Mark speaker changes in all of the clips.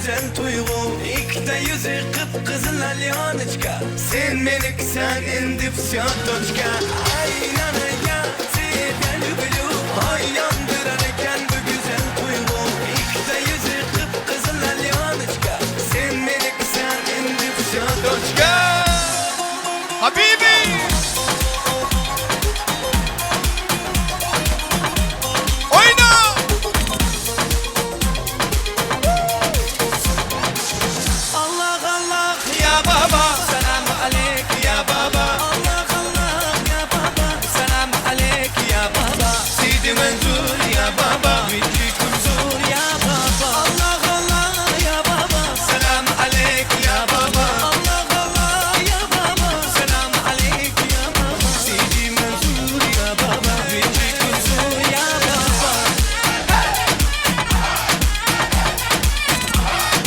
Speaker 1: güzel tuygu İlk de yüzü kıpkızıl alyanıçka Sen meliksen endipsiyon toçka Aynen hayatı belbülü Ay yandırarken bu güzel tuygu İlk de yüzü kıpkızıl alyanıçka Sen meliksen endipsiyon toçka
Speaker 2: Habibi!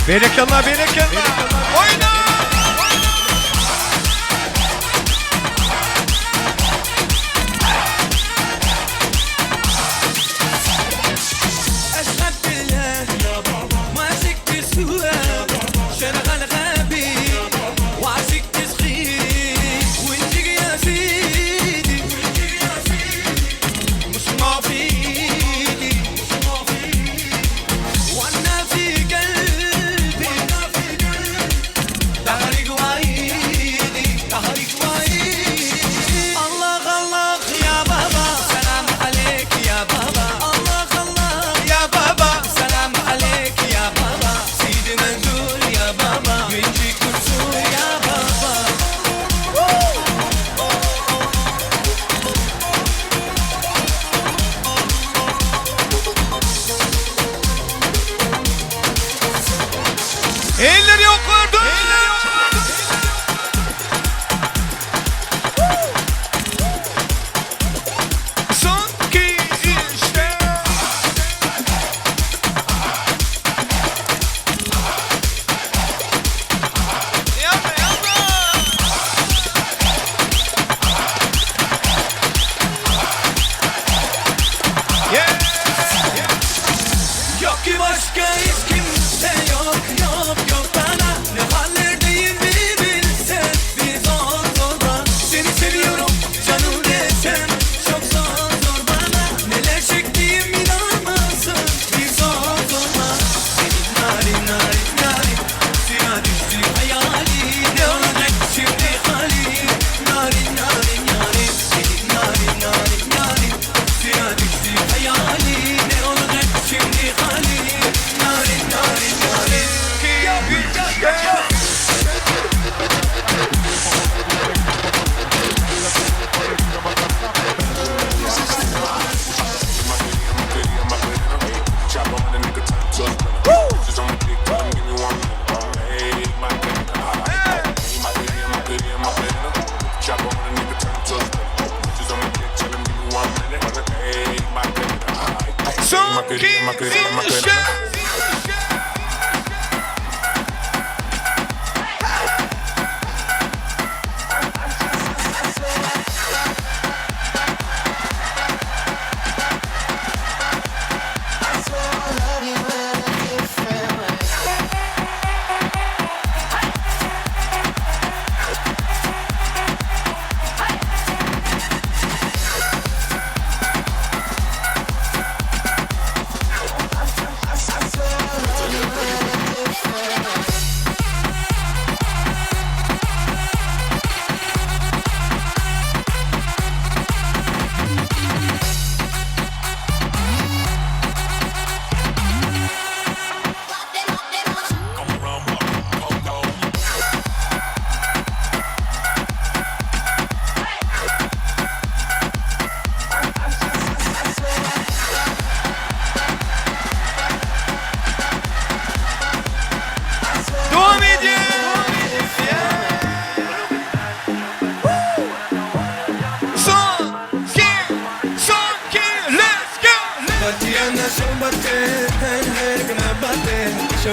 Speaker 1: Berekallah, berekallah. Oyna!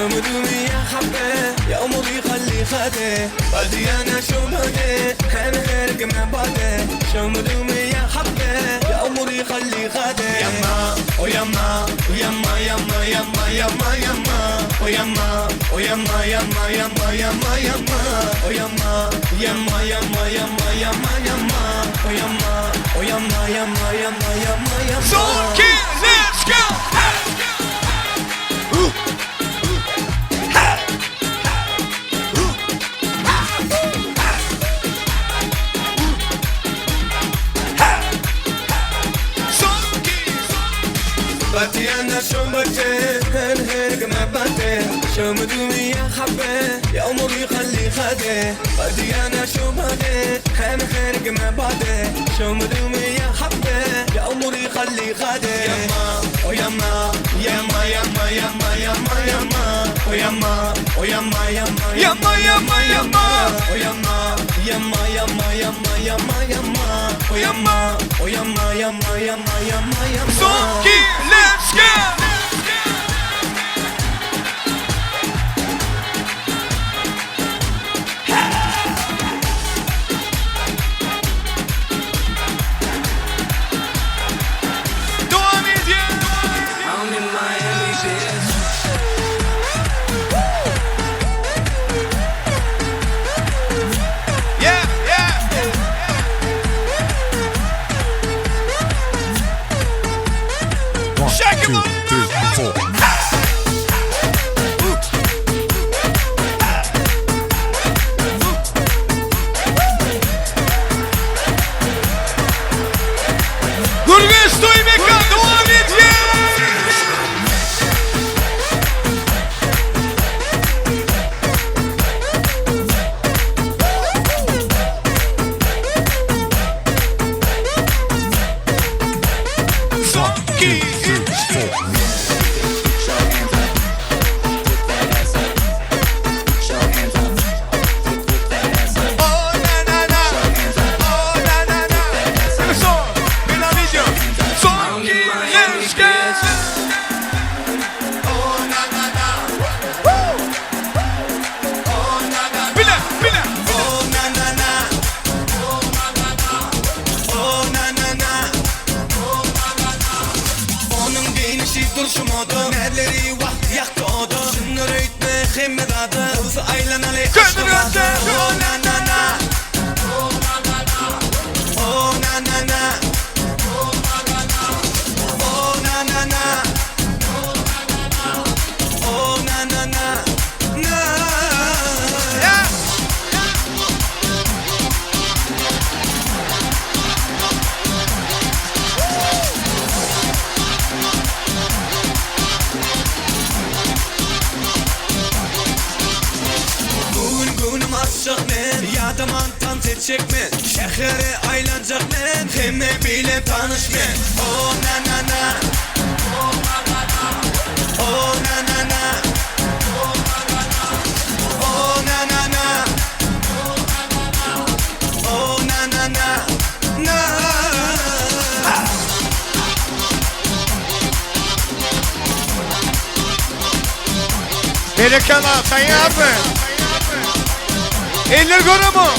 Speaker 1: شمدوني يا حبة يا قمري خلي خده بدي أنا شو بده أنا هرق من بعده شمدوني يا حبة يا قمري خلي خده يما ويما ويما يما يما يما يما ويما ويما يما يما يما يما ويما يما يما يما يما يما ويما ويما يما يما يما يما So let's go! باتي أنا شو بجي هنهرق ما باتي شو مدومي يا حبة يا عمري خلي خدي باتي أنا شو بجي هنهرق ما باتي شو مدومي يا حبة يا عمري خلي خدي يما ويما يما يما يما يما يما ويما ويما يما يما يما يما ويما يما يما يما يما يما ويما ويما يما يما يما يما Sonki let's go Devam ediyor I'm in Miami bitch Yeah yeah Shake him up 2, 3, 4 Gurbe stój meka, devam ediyor Sonki duruşum oldu Neleri vakti yaktı oldu Şunları ütme himmet adı Hızı aylan ali aşkı vardı Oh na na na Oh na na na Oh na na na Oh na na na Oh na na na Oh na na na Na Ya da mantan seçecek mi? Şehre aylanacak men Hemme bile tanış men Oh na na na Oh na na na Oh na na na Oh na na na Oh na na na Oh na na na Na Berekala sen yapma Eller görümü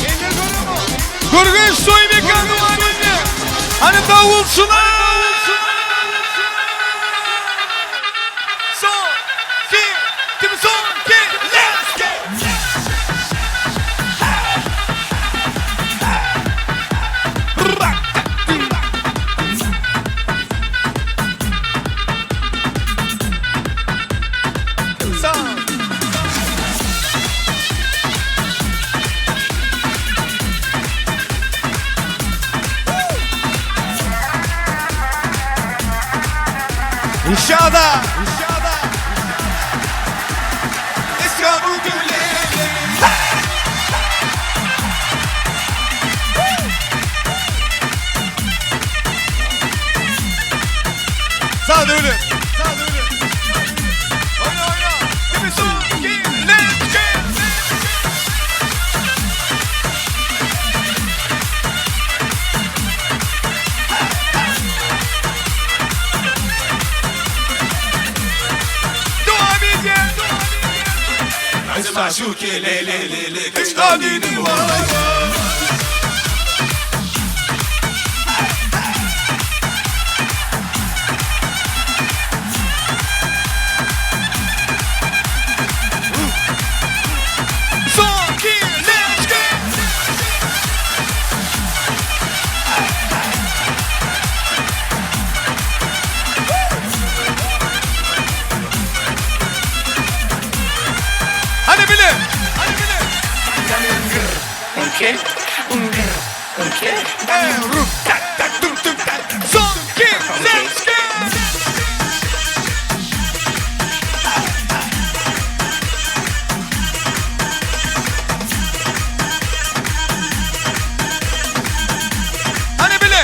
Speaker 1: Gurgun soy ve kanımanızı Hani davulsular Son ki Tim son ki Let's go İnşaada İstanbul gülleri Sağ dönün Oyna oyna Give me some let's go Devam edin
Speaker 2: Aziz maşuki le le le le Kış kadini vay vay
Speaker 1: Okay, okay.
Speaker 2: Tak tak tum tum tak. Son kick, let's go. Hani bile.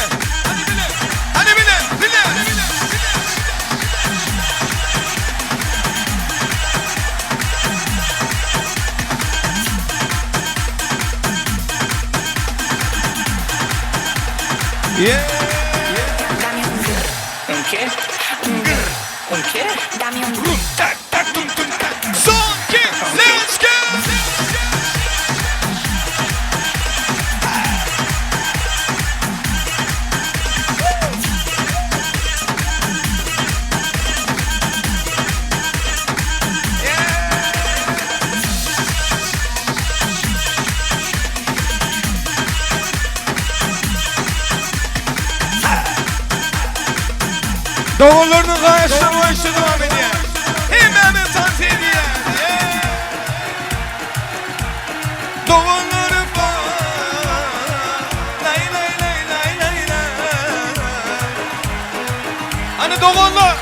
Speaker 2: Yeah.
Speaker 1: Dame un ¿qué? ¿Qué? Dame un
Speaker 2: Tak tak tum tum tak. Son kick, let's go. Doğullarının karşılaması başladı devam ediyor. Hemen tavsiye ediyor. Doğullarım var. Lay lay lay lay lay lay. Hani doğullar.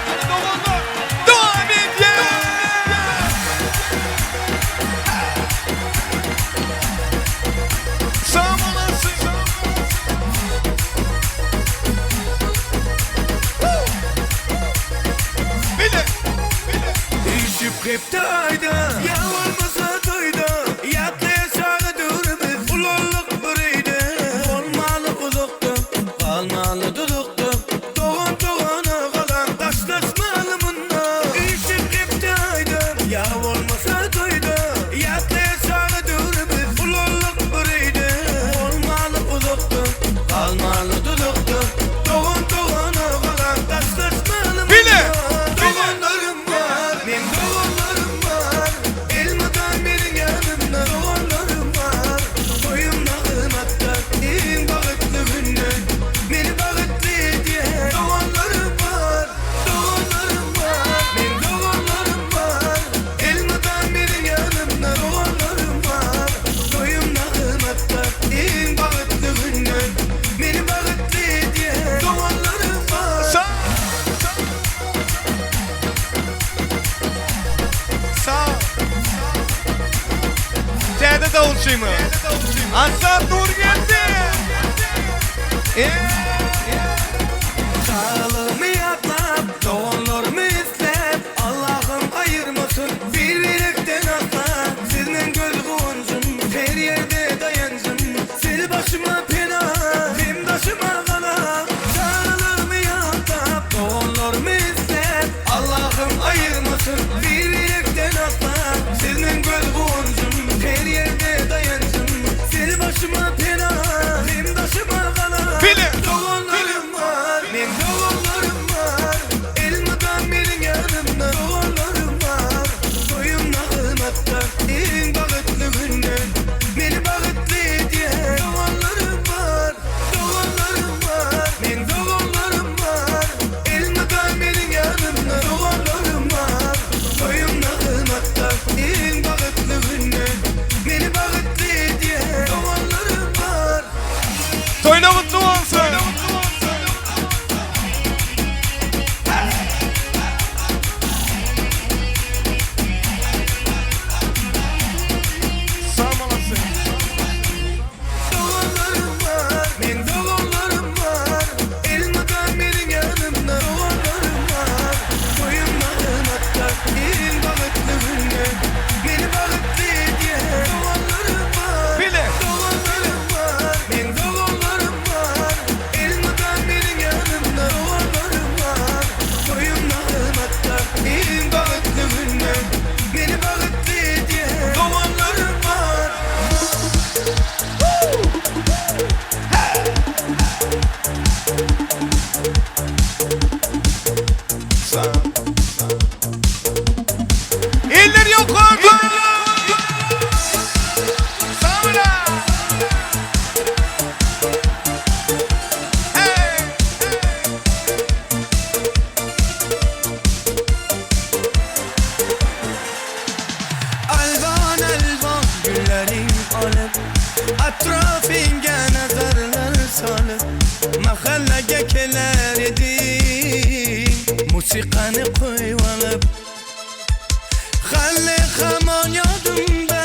Speaker 2: Devam ediyor. Sağ olasın.
Speaker 1: Kriptayda ya olmasa toyda yatlaya sağa durmuş ulanlık biriydi olmalı uzakta kalmalı dudukta doğan doğana kalan taşlaşmalı bunda İşte kriptayda ya olmasa toyda yatlaya sağa durmuş ulanlık biriydi olmalı uzakta kalmalı dudukta doğan doğana kalan taşlaşmalı bunda doğanlarım var benim doğanlarım var elmadan benim yanımda doğanlarım var boyumlarım hatta en bağıtlı günden beni bağıtlı diye doğanlarım var benim doğanlarım var elmadan benim yanımda doğanlarım var boyumlarım hatta en bağıtlı günden beni bağıtlı diye doğanlarım var
Speaker 2: Sağ ol. C'de davulcuyum. Aslan Nur geldi.
Speaker 1: Sağlığımı yatlap, doğanlarımı izlep Allah'ım ayırmasın birlikten asla Sizden göz koğuncum, her yerde dayancım Sil başıma pena, hem taşıma kala Sağlığımı yatlap, doğanlarımı izlep Allah'ım ayırmasın birlikten asla Sizden göz koğuncum, her yerde dayancım Sil başıma pena, hem taşıma kala
Speaker 2: Bile.
Speaker 1: Doğanlarım var, benim doğanlarım Atrofingga nazarlar solib mahallaga kelar eding, musiqani qo'yib olib. Hali hamon yodimda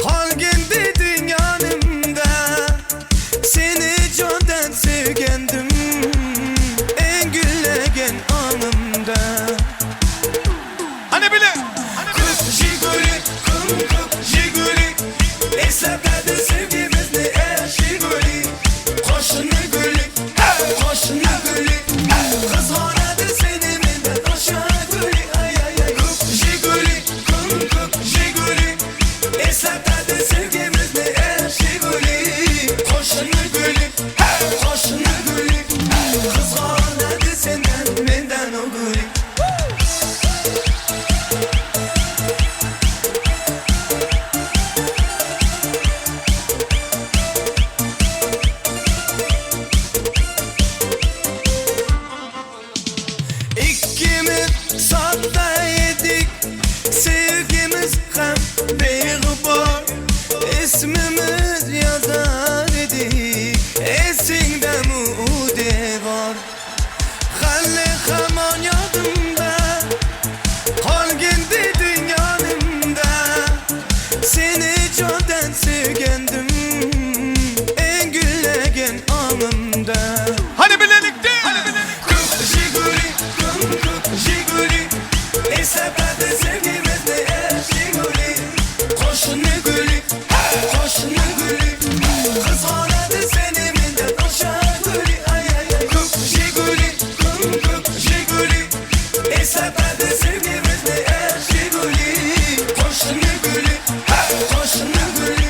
Speaker 1: qolgin deding yonimda, seni jondan sevgandim eng gullagan onimda.
Speaker 2: Hani bile
Speaker 1: Ko'k Jiguli, ko'k Jiguli, esladi sevgimizni Jiguli. Qo'shni guli, qo'shni guli, qizg'onadi seni mendan o'sha guli. Ay ay ay, ko'k Jiguli, ko'k Jiguli, esladi sevgimizni Jiguli. Qo'shni guli, qo'shni guli, qizg'onadi sendan mendan o guli. İkimiz sodda edik, sevgimiz ham beg'ubor, ismimiz yozar edik esingdami u devor. Hali hamon yodimda qolgin deding yonimda, seni jondan sevgandim eng gullagan onimda.
Speaker 2: Hani bilelikte
Speaker 1: Ko'k Jiguli, ko'k Jiguli, esladi sevgimizni Jiguli. Qo'shni guli, qo'shni guli, qizg'onadi seni mendan o'sha guli. Ay ay ay, ko'k Jiguli, ko'k Jiguli, esladi sevgimizni Jiguli. Qo'shni guli, qo'shni guli,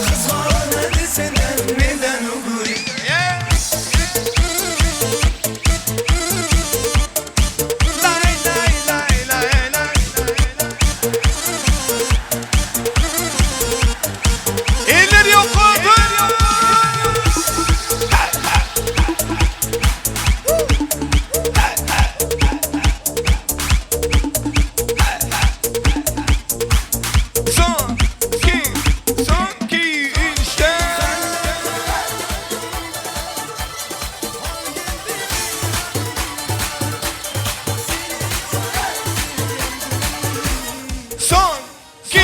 Speaker 1: qizg'onadi sendan mendan o guli.
Speaker 2: Lay lay lay lay lay. Elleri yok oldu. Son ki işte. Son ki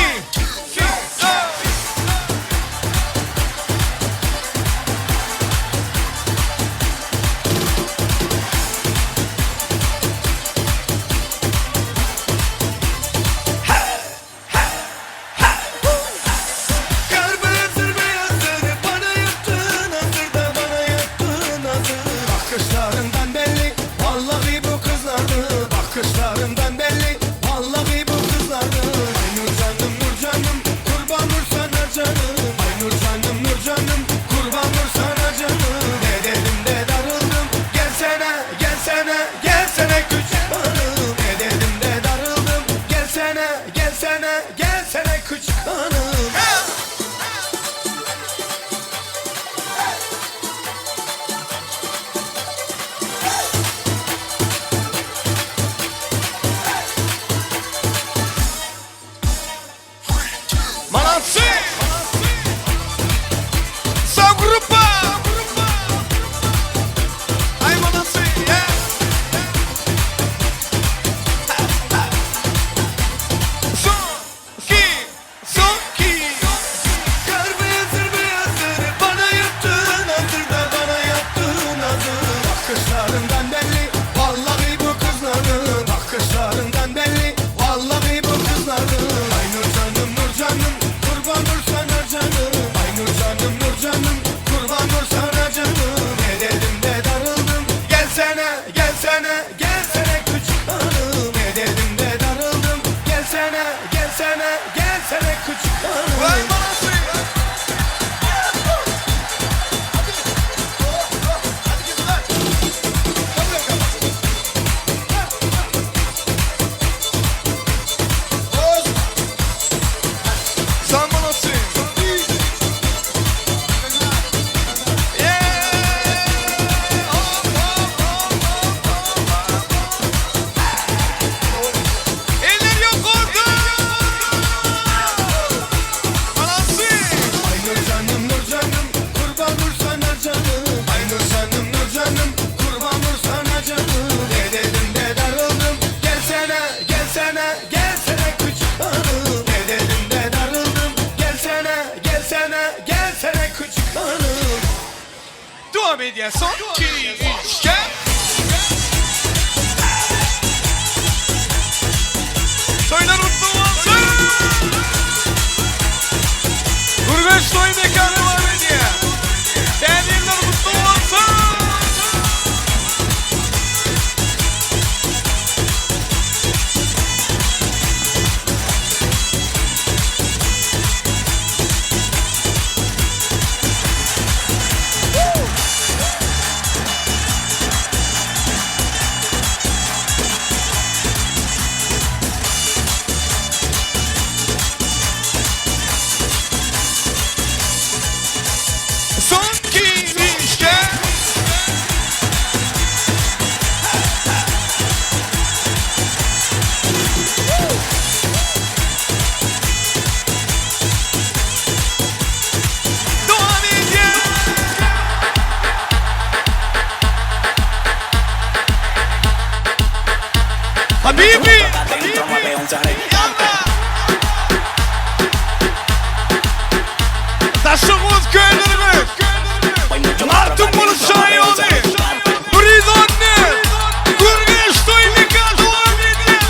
Speaker 1: Kar beyazdır beyazdır, bana yaptığın hazır da bana yaptığın hazır. Bakışlarından belli, vallahi bu kızlardı. Bakışlarından belli, vallahi bu kızlardı. Ay Nur canım, Nur canım, kurban nur sana canım. Ay Nur canım, Nur canım, kurban nur sana canım. Ne dedim de darıldım, gelsene, gelsene, gelsene küçük hanım. Ne dedim de darıldım, gelsene, gelsene, gelsene küçük hanım.
Speaker 2: Malatsi. Só grupa. Ay Malatsi. Son ki.
Speaker 1: Kar beyazdır beyazdır, bana yaptığın hazır da bana yaptığın hazır. Bakışlarından belli, vallahi bu kızların. Bakışlarından belli, vallahi bu kızların. Ay Nur canım, Nur canım, kurban nur sana canım. Ay Nur canım, Nur canım, kurban nur sana canım. Ne dedim de darıldım, gelsene, gelsene, gelsene küçük hanım. Ne dedim de darıldım, gelsene, gelsene, gelsene.
Speaker 2: devam ediyor. Son 2, 3, gel. Toylar mutlu olsun. Gurbeş toy mekanı devam ediyor. Değerliler mutlu olsun. Son 2, 3, gel. Devam ediyor. Habibi. Yallah. Taşımız köylerimiz. Artık bunu şahin oldu. Briz anne. Gurgeş toy mekanı devam ediyor.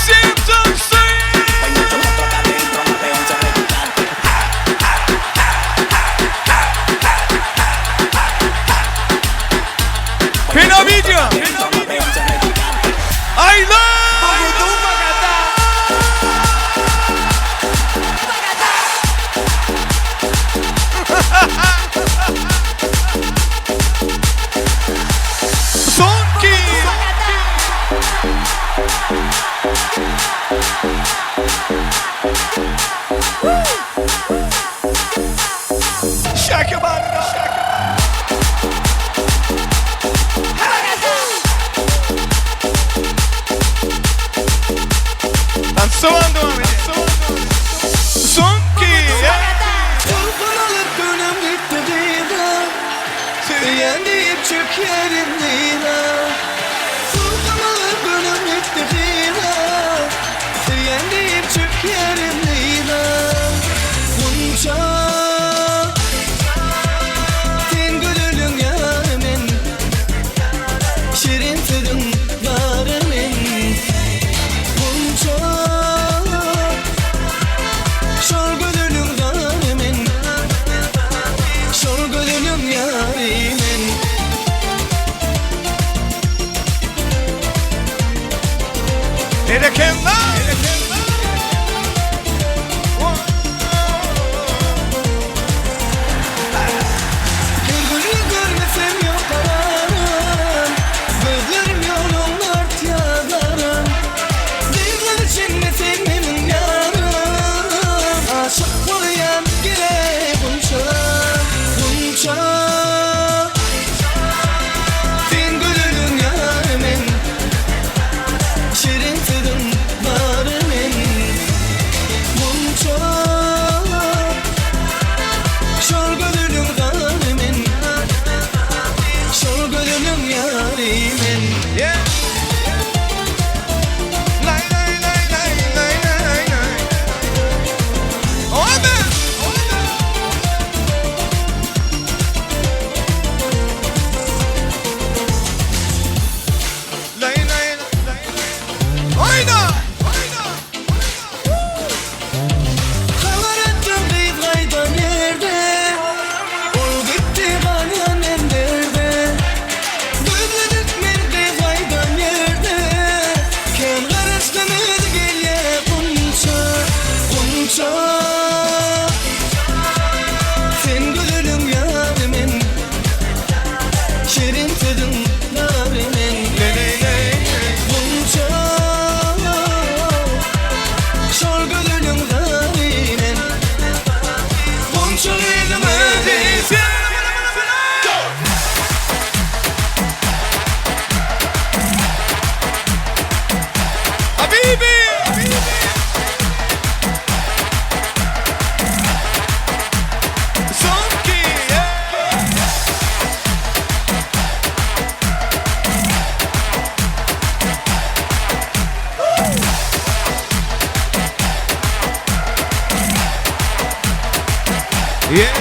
Speaker 2: Sen taksın. Pena video. Ayla. Son 2. Şaka bana. Ben soğan devam edeyim. Son 2.
Speaker 1: Kurban alıp dönem gitti dina. Seviyen deyip çök yerindeyna. Kurban alıp dönem gitti dina. Seviyen deyip çök yerindeyna. Bunca sen gülülün yarımın. Şirin tadın yarımın. Bunca şor gülülün yarımın. Şor gülülün yarımın.
Speaker 2: Erekemler.
Speaker 1: Bir gülü görmesem yok kararım. Gözlerim yolun art yadarım. Devler içinde sevmemin yarım. Aşık bulayan gire bunca. Bunca sen gülülün yarımın. Şirin tadın varımın. Bunca şor gönlüm garimin. Şor gönlüm yarimin.
Speaker 2: Yeah. Lay lay lay lay lay lay lay. Oldu. Lay lay lay lay. Oyna.
Speaker 1: Haber ettim kız kayda nerede? O gitti ganyan nerede? Gözledik nerede kayda nerede? Ken karıştınız gel ya bunca. Bunca sen gülülüm yarimin. Şirin tadın yarimin.
Speaker 2: Lay lay lay.
Speaker 1: Bunca şor gönlüm garimin. Bunca elim ödeyse.
Speaker 2: Habibi. Son 2. Yeah.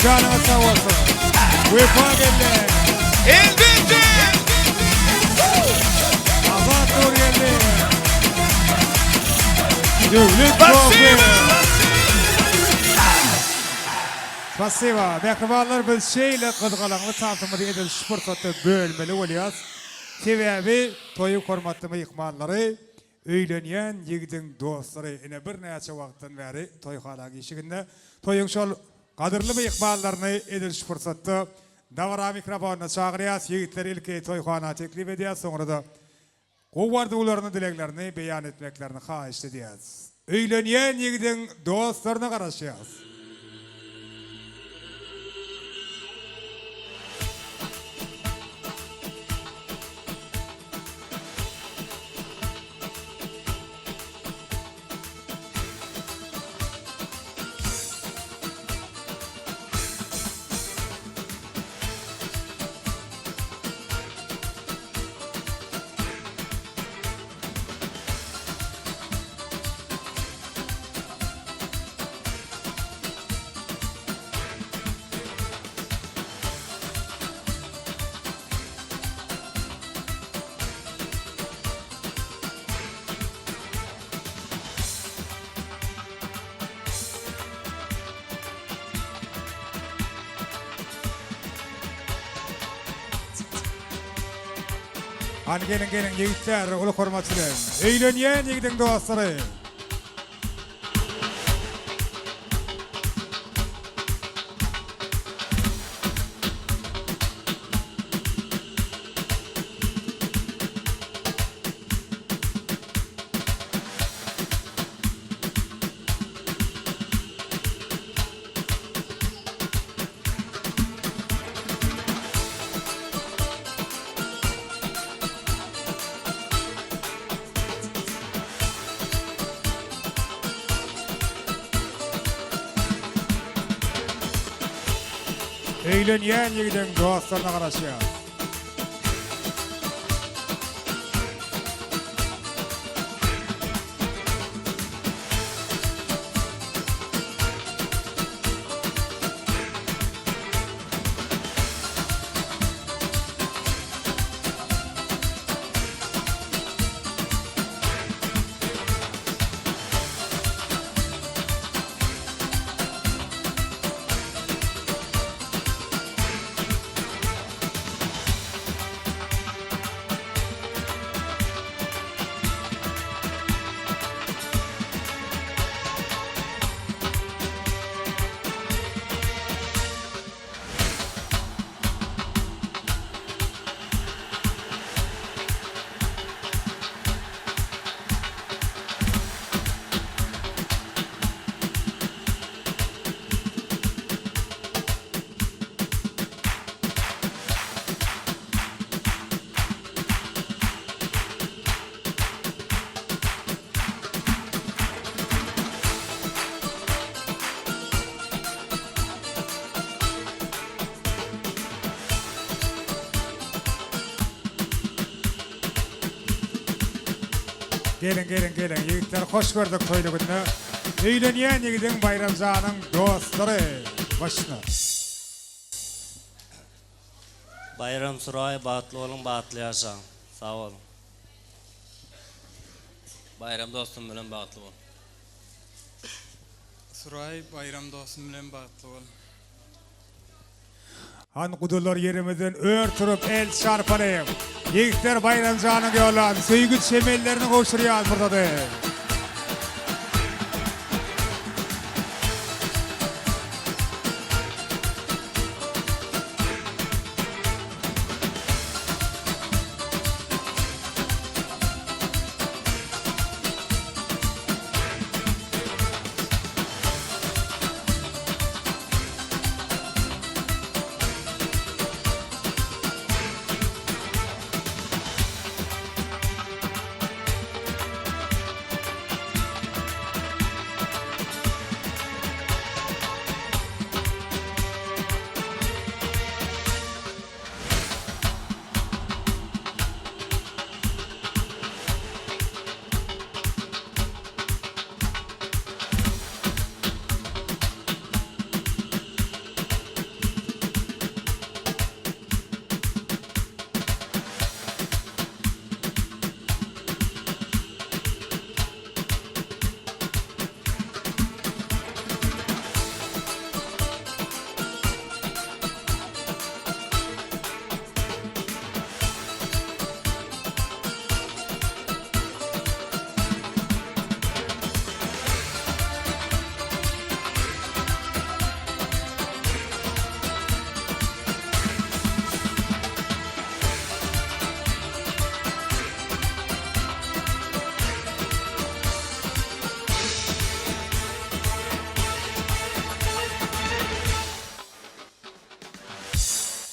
Speaker 3: Canıma sağ olsun. Vefa geldi.
Speaker 2: Elbette.
Speaker 3: Azat Nur geldi. Devlet
Speaker 2: Basıyor.
Speaker 3: Spasiba. Mehribanlar biz şeyle kızgalanlı tanıtımı edil fırsatı bölmeli olyaz. Sebebi toyu hormatlı yıkmanları, öýlenýän ýigdiň dostlary ine bir näçe wagtdan bäri toýxana gişiginde toýuň şol gadyrly mehmanlaryny edil fırsatda davara mikrofonyna çagyrýas, ýigitler ilki toýxana teklip edýär, soňra da gowwardy ularyny dileklerini beýan etmeklerini haýyş edýär. Öýlenýän ýigdiň dostlaryna garaşýas. Hani gelin yigitler, ulu hormatçylar. Öýlenýän ýigdiň dostlary. Öýlenýän ýigiden dostlaryna garaşýar. Gelin. Yigitler hoş gördük toýlugynda. Öýlenýän ýigidin Bayramjanyň dostlary başyna.
Speaker 4: Bayram Suray batlı olun, batlı yaşa. Sağ olun. Bayram dostum bilen batlı olun.
Speaker 2: Suray bayram dostum bilen batly bol.
Speaker 3: Han gudular yerimizden örtürüp el çarpalayım. Yigitler Bayramjanyň ýolan söýgü şemellerini goşurýar burada.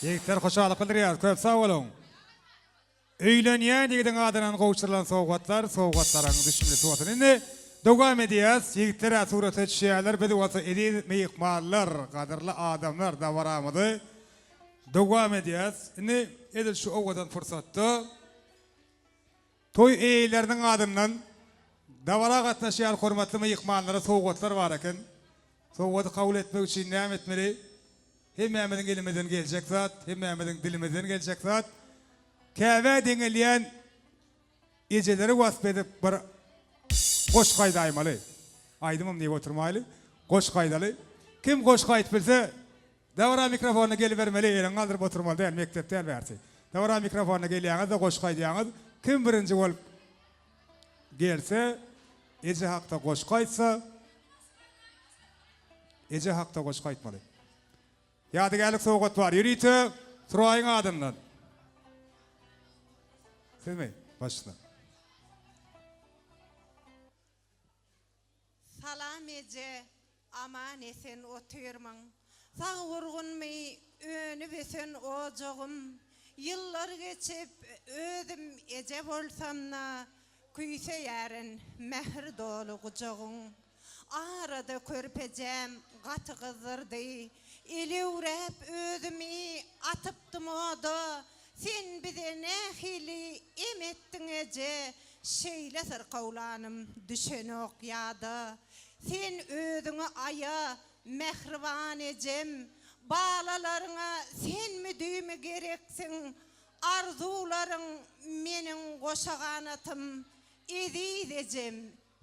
Speaker 3: Yigitler hoşalyk bildirýär, köp sag bolun. Öýlenýän ýigidin adynyň gowşurylan sowgatlaryň düşmeli suwatyn. Indi dowam edýäs. Yigitler surata düşýärler, biz wasa edin meýhmanlar, gadyrly adamlar da baramydy. Dowam edýäs. Indi edil şu owgadan fursatda toy eýleriniň adyndan dawara gatnaşýan hormatly meýhmanlara sowgatlar bar eken. Sowgaty kabul etmek üçin näme etmeli? Hemmemizin elimizden gelecek zat, hemmemizin dilimizden gelecek zat. Käbä deňelýän ejeleri wasp edip bir goş gaýda aýmaly. Aýdymam diýip oturmaýly. Goş gaýdaly. Kim goş gaýt bilse, dawra mikrofona gelip bermeli, ýereň aldyryp oturmaly diýen mekdepden berdi. Dawra mikrofona gelýäňizde goş gaýdýaňyz, kim birinji bolup gelse, eje hakda goş gaýtsa, eje hakda goş gaýtmaly. Ýadygarlyk sowgat bar. Ýürüýte Suraýyň adyndan. Sizmi? Başla.
Speaker 5: Salam ece, aman esen oturmaň. Sag urgunmy, önü besen ojagym. Ýyllar geçip özüm ece bolsamna, küýse ýaryň mehr dolu gujagyň. Arada körpejem gaty gyzyrdy. Elewrep özümi atıptım oda. Sen bize ne hili emettin ece. Şeyle sırkavlanım düşeni okyadı. Sen özüňe aya mehriban ecem. Balalarına sen mi düğümü gereksin. Arzularың menin koşaganatım. Edi ecem.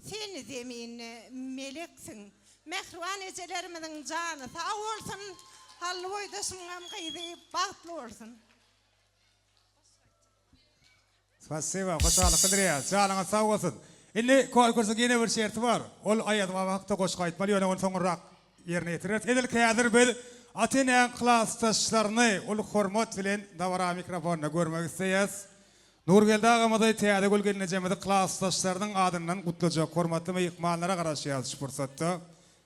Speaker 5: Sen zeminne meleksin. Mehriban ecelerimizin canı sağ olsun. Hallı boydasınam kıydı bahtlı olsun.
Speaker 3: Spasiba, hoşçakalın Kıdriya. Canınız sağ olsun. Indi konkursun yine bir şerti var. Ol ayatıma vakti koşku aytmalı, onu soňra yerine getirir. Edil kädir bil Ateneň klastaşlaryny ol hormat bilen dawara mikrofonuna görmek isleýäs. Nurgelda agamaday täze gölgeline jemede klastaşlarynyň adyndan gutlajak hormatly mehmanlara garaşy ýazyş fursatda.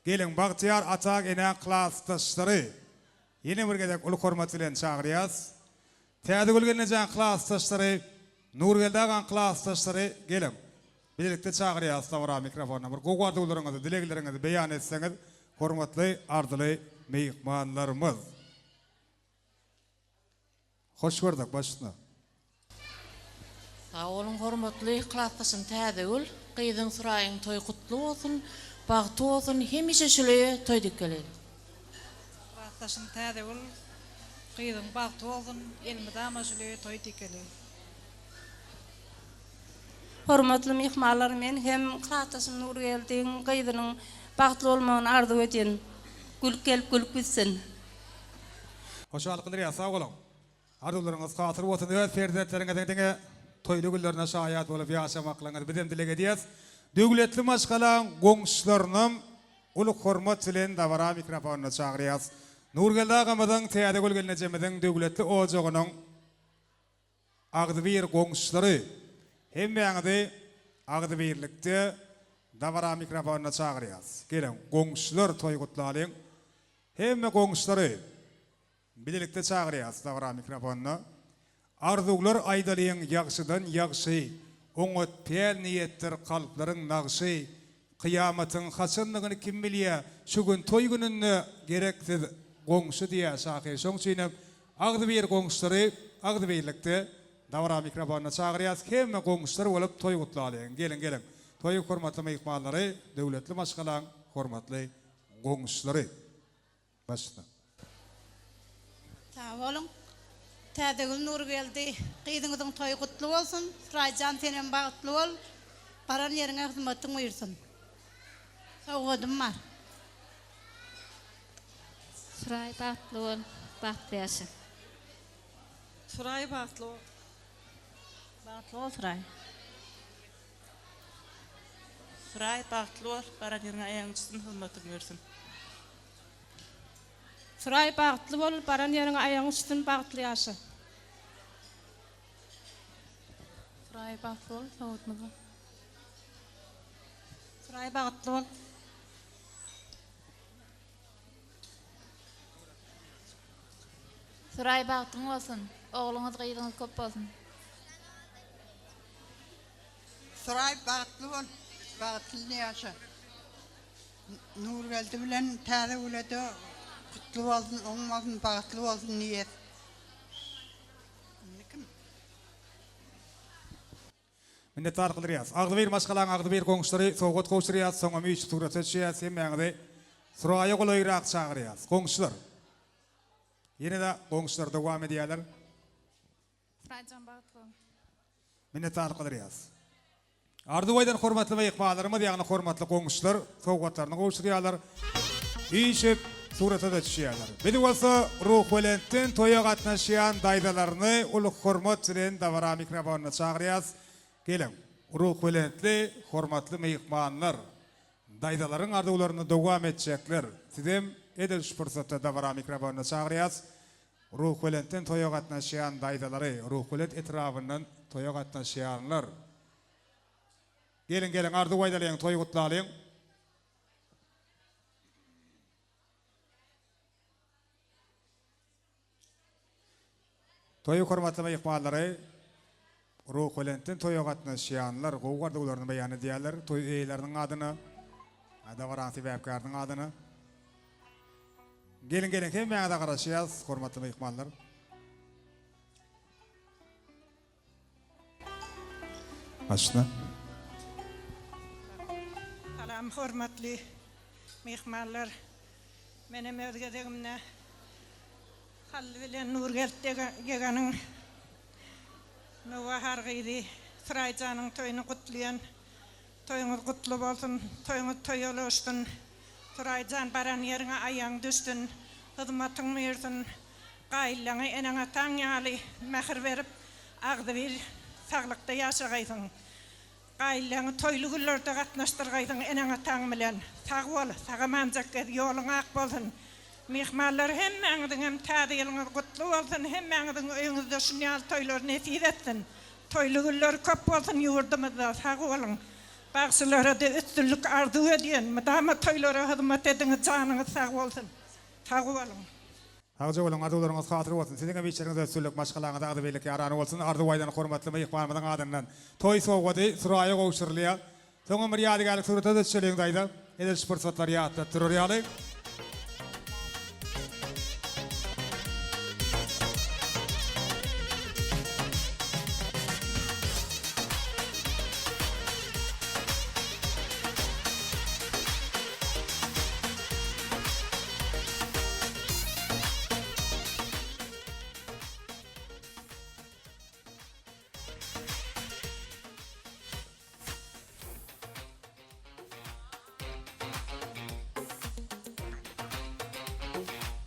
Speaker 3: Gelin Bagtyar Atak ene klastaşlary. Yine bir gezek ol hormat bilen çagyrýas. Täze gölgeline jan klastaşlary Nurgelda agan klastaşlary gelin. Birlikde çagyrýas dawara mikrofonuna. Bir gowardularyňyzy, dilekleriňizi beýan etseňiz, hormatly ardyly mehmanlarymyz. Hoş gördük başına.
Speaker 6: Sağ olun hormatly klassdaşym täzegül, gyzyň suraýyň toý kutly bolsun, bagty bolsun, hemişe şüle toý dikkeler.
Speaker 7: Klassdaşym täzegül, gyzyň bagty bolsun, elmidama şüle toý dikkeler.
Speaker 8: Hormatly mehmanlar men hem klassdaşym Nurgeldiň gyzynyň bagtly bolmagyny arzu eden. Gülüp gelip gülüp gitsin.
Speaker 3: Hoşçakalın Kıdriya, sağ olun. Arzularınız hatır bolsun, öz ferzetlerinize diňe toýly günlerine şahyat bolup ýaşamaklaryňyzy bizem dilek edýäs. Döwletli maşgalaň goňşularynym uluk hormat bilen dawara mikrofonuny çagyrýas. Nurgelda agamyzyň täze gölgeline jemeden döwletli ojagynyň Agdybir goňşulary hemmeňizi Agdybirlikde dawara mikrofonuny çagyrýas. Gelin, goňşular toý gutlalyň. Hemme goňşulary birlikde çagyrýas dawara mikrofonuny. Arzular aydalyň ýagşydan ýagşy, oňatpýän niýetler kalplaryň nagşy, kıyamatyň haçanlygyny kim bilýär, şu gün toý gününe gereksiz goňşy diýär şahy. Şoň üçin Agdybir goňşulary Agdybirlikde dawara mikrofonuny çagyrýas. Hemme goňşular bolup toý gutlalyň. Gelin gelin. Toý hormatly mehmanlary, döwletli maşgalaň hormatly goňşulary. Başla.
Speaker 9: Sağ olun. Täzegül Nurgeldi. Gyzyňyzyň toýy gutly bolsun. Raýjan senen bagtly bol. Baran ýeriňe hyzmatyň buyursun. Sowgadym bar.
Speaker 8: Suray bagtly bol, bagtly ýaşa.
Speaker 7: Suray bagtly bol.
Speaker 9: Bagtly bol suray.
Speaker 10: Suray bagtly bol, baran ýeriňe aýaňyşyň hyzmatyň buyursun.
Speaker 8: Suray bagtly bol, baran ýeriňe aýaň üstün bagtly ýaşa.
Speaker 6: Suray bagtly bol, sowgatmyzy.
Speaker 9: Suray bagtly bol.
Speaker 6: Suray bagtyň bolsun, ogluňyz gyzyňyz köp bolsun.
Speaker 11: Suray bagtly bol, bagtly ýaşa. Nurgeldi bilen täze ulada kutly bolsun, oňmasyn bagtly bolsun niýet.
Speaker 3: Minnettar Kıdriýas. Agdybir maşgalaň Agdybir goňşulary sowgat goşurýas, soňa müýç turat etýäs, hemmeňizi suraýa golaýrak çagyrýas. Goňşular. Ýene de goňşular dowam edýärler.
Speaker 8: Raýjan bagtly bol.
Speaker 3: Minnettar Kıdriýas. Arduwaýdan hormatly mehmanlarymyz, ýagny hormatly goňşular sowgatlaryny goşurýarlar. Işip surata da düşýärler. Bidi bolsa ruh welentden toýa gatnaşýan daýdalaryny uluk hormat bilen dawara mikrofonuny çagyrýas. Gelin, ruh welentli hormatly mehmanlar, daýdalaryň arzuwlaryny dowam etjekler. Sizem edil şu fursatda dawara mikrofonuny çagyrýas. Ruh welentden toýa gatnaşýan daýdalary, ruh welent etrafyndan toýa gatnaşýanlar. Gelin gelin arzuwaýdalyň toýy gutlalyň. Toýy hormatly mehmanlary, ruh welentden toýa gatnaşýanlar, gowgardyglaryny beýan edýärler, toý eýleriniň adyny, dawara sebäpkäriniň adyny. Gelin hem bana da garaşyaz, hormatly mehmanlar. Başla.
Speaker 5: Salam hormatly mehmanlar. Menem özgedegimne Halil bilen Nurgelt degenin Nova hargıydı. Sıraycanın toyunu kutlayan. Toyunuz kutlu bolsun. Toyunuz toyalı olsun. Sıraycan baran yerine ayağın düştün. Hızmatın mıyırsın. Gaillana enana tan yali mehir verip ağdı bir sağlıkta yaşagaysın. Gaillana toylu güllerde katnaştırgaysın enana tan bilen. Sağ ol, sağa manzak yolun ak bolsun. Mihmallar hemmeňiziň hem täze ýylyňyz gutly bolsun, hemmeňiziň öýüňizde şunýal toýlar nesip etsin. Toýly günler köp bolsun ýurdumyzda, sag bolun. Bagşylara da üstünlük arzu edýän, madama toýlara hyzmat ediňiz, janyňyz sag bolsun. Sag bolun.
Speaker 3: Hagja bolan arzuwlaryňyz hatyr bolsun. Siziň beýçeriňizde üstünlük maşgalaňyz agdy beýlik ýarany bolsun. Arzu waýdan hormatly mehmanymyzyň adyndan toý sowgady Suraya gowşurlýa. Soňra bir ýadygarlyk surata da çeleň daýda. Edil sport ýatda turur ýaly.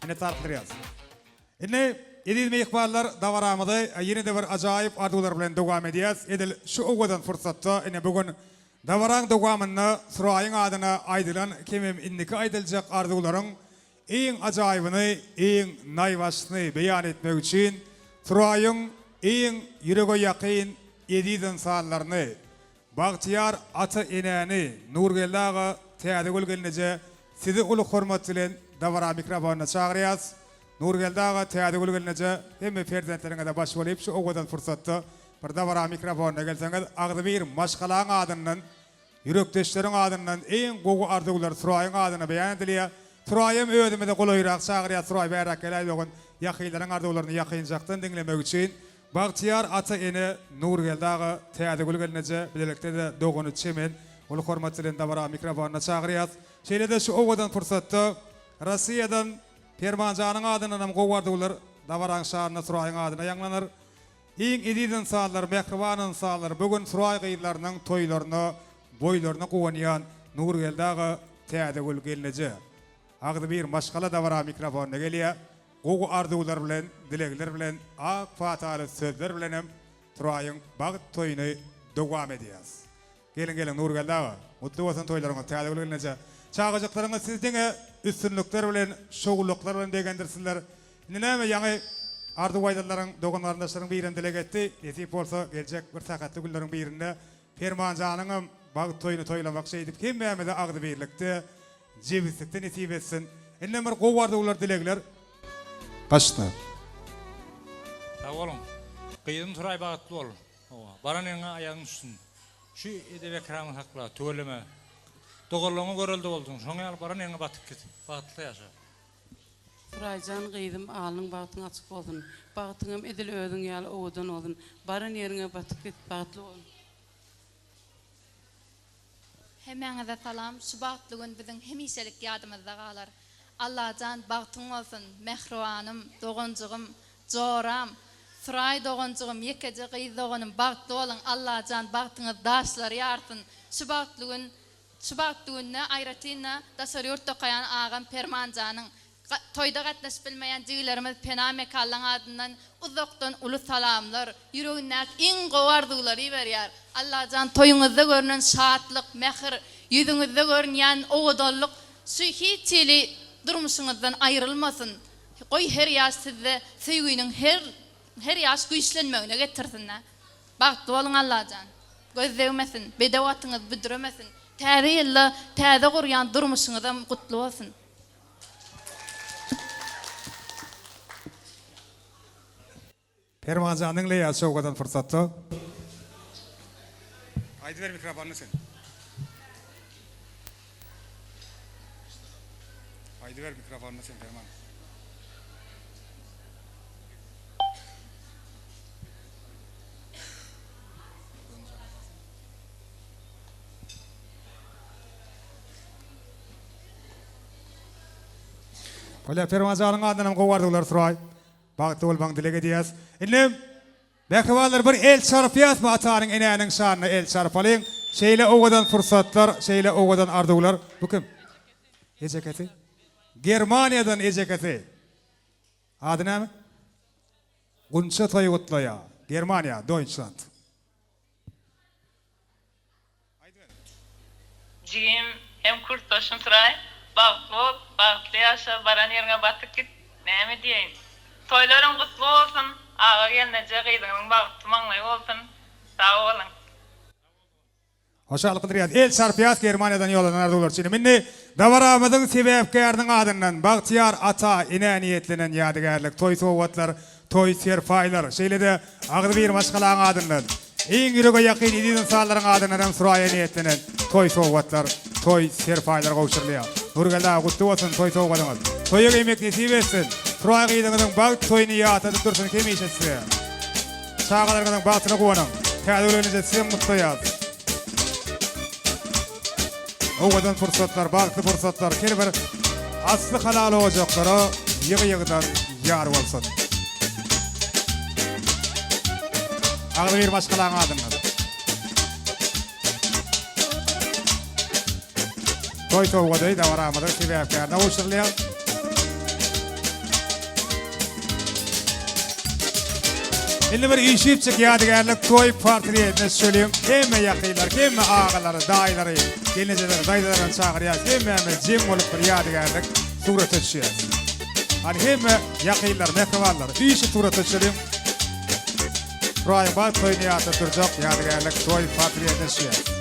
Speaker 3: Ine tartırıyaz. Ine edil mehmanlar davaramydy. Ýene de bir ajaýyp arzuwlar bilen dowam edýäs. Edil şu owadan fursatda ine bugün davaran dowamyny Suraýyň adyna aýdylan kemem indiki aýdyljak arzuwlaryň eň ajaýybyny, eň naýwaşyny beýan etmek üçin Suraýyň eň ýürege ýakyn ediden sallaryny Bagtyar ata enäni Nurgeldaga täze gülgenije sizi uly hormat bilen davara mikrofonuna çağırýas. Nurgeldaga täze gülgenije hemme ferzentleriňe de baş bolyp şu owadan fursatda bir davara mikrofonuna gelseňiz agdy bir maşgalaň adyndan ýürekdeşleriň adyndan eň gowy arzuwlar Suraýyň adyna beýan edilýär. Suraýym ödüme de golaýrak çağırýar. Suraý bärak gelýär bugün ýakylaryň arzuwlaryny ýakynjakdan dinlemek üçin Bagtyar ata ene Nurgeldaga täze gülgenije bilelikde de dogony çemen uly hormat bilen davara mikrofonuna çağırýas. Şeýle-de şu owadan fursatda Russiýadan Permanjanyň adynam gowardylar davaraň şaharyna Suraýyň adyna ýanglanar. Eň ediden salar, mehriban salar bugün Suraý gyýlarynyň toýlaryna, boýlaryna gowanýan Nurgeldaga täze gülgenije. Agdy bir maşgala davara mikrofonuna gelýär. Gowy arzuwlar bilen, dilekler bilen, ak fataly sözler bilen hem Suraýyň bagyt toýuny dowam edýäs. Gelin Nurgeldaga, mutly bolsun toýlaryňyz täze gülgenije. Çağıjyklaryňyz sizdiňe üstünlükler bilen, şowluklar bilen degendirsinler. Näme ýaňy arzu waýdanlaryň doganlaryndaşlaryň birinde dilek etdi. Nesip bolsa geljek bir sakatly günleriň birinde Permanjanyň bagyt toýuny toýlamak şeýdip hemme de agdy birlikde jebislikde nesip etsin. Näme bir gowy arzuwlar dilekler. Başla.
Speaker 12: Sağ olun. Kıyın Suray bağıtlı olun. Baran yana ayağın üstün. Şu edebe kiramı hakla, töleme. Doğurluğunu görüldü oldun. Şoňa alıp baran yana batıp git. Bağıtlı yaşa.
Speaker 6: Surayjan gyýdym alyň bagtyň açyk bolsun. Bagtyňam edil ödüň ýaly owdan bolsun. Baran ýerine batyp git, bagtly bol.
Speaker 13: Hemmeňize salam. Şu bagtly gün biziň hemişelik ýadymyzda galar. Allahjan bagtyň bolsun, mehribanym, doganjygym, joram, Suray doganjygym, ýekeje gyýy doganym, bagtly bolun. Allahjan bagtyňyz daşlar ýartyn. Şu bagtly günne aýratyna daşary tokayan agam Permanjanyň toýda gatnaşyp bilmeýän jigilerimiz Pename Kallaň adyndan uzakdan uly salamlar, ýüreginden iň gowy arzuwlary berýär. Allahjan toýuňyzda görünen şatlyk, mehir, ýüzüňizde görünýän owdallyk şu hiçli durmuşyňyzdan aýrylmasyn. Goý her ýaş sizde sevginiň her ýaş güýçlenmegine getirsinler. Bagtly bolun Allahjan. Gözlegmesin, bedawatyňyz büdüremesin. Täze ýylla, täze gurýan durmuşyňyzam gutly bolsun.
Speaker 3: Permanjanyň leýa şowgadan fursatda. Aýdy ber mikrofony sen. Aýdy ber mikrofony sen Perman. Kola permazalyň adynam gowardylar suray. Bagty bolbaň dilege diýäs. Innem Bekhawalar bir el çarpyas mı atanyň enäniň şanyny el çarpalyň. Şeýle owadan fursatlar, şeýle owadan arduwlar. Bu kim? Ejeketi. Germaniýadan ejeketi. Ady näme? Gunça Toygutlaya. Germaniýa, Deutschland.
Speaker 10: Jim hem kurtaşın Suray. Bagtly ýaşa baran ýerine batyp git. Näme diýeň? Toylaryň gutly bolsun. Ağa gelneje gyýdyňyň bagty maňlay bolsun. Sag bolun.
Speaker 3: Hoşallyk diýär. El çarpyas Germaniýadan ýolanan arduwlar çyny. Minni dawaramyzyň sebäpkäriniň adyndan Bagtyar ata inäniýetlenen ýadygarlyk toy sowatlar, toy serfaýlar, şeýle-de agdy bir maşgalaň adyndan. Iň ýürege ýakyn edin insanlaryň adyndan Suraýa niýetlenen toy sowatlar, toy serfaýlar gowşurlýar. Nurgala gutly bolsun toy sowgadyňyz. Toýa emek nesip etsin. Suraýa gyýdyňyň bag toýuny ýatyp dursun kim işetse. Çağalaryň bagtyny gowanyň. Täzelerinize sen mutly ýaz. Owadan fursatlar, bagty fursatlar, her bir asly halal ojaklary ýygy-ýygydan ýar bolsun. Agdy bir maşgalaň adyndan. Toy sowgady dawaramyda sebäpkärde gowşurlýar. Indi bir işipçik ýadygarlyk toy portretine söyleyeyim. Hemme ýakynlar, hemme ağalary, daýlary, gelnejeler, daýlaryny çagyrýar. Hemme jem bolup bir ýadygarlyk suratı düşýär. Hani hemme ýakynlar, mehribanlar, işi suratı düşýär. Suraýa bag toýuny ýatyp durjak ýadygarlyk toy portretine düşýär.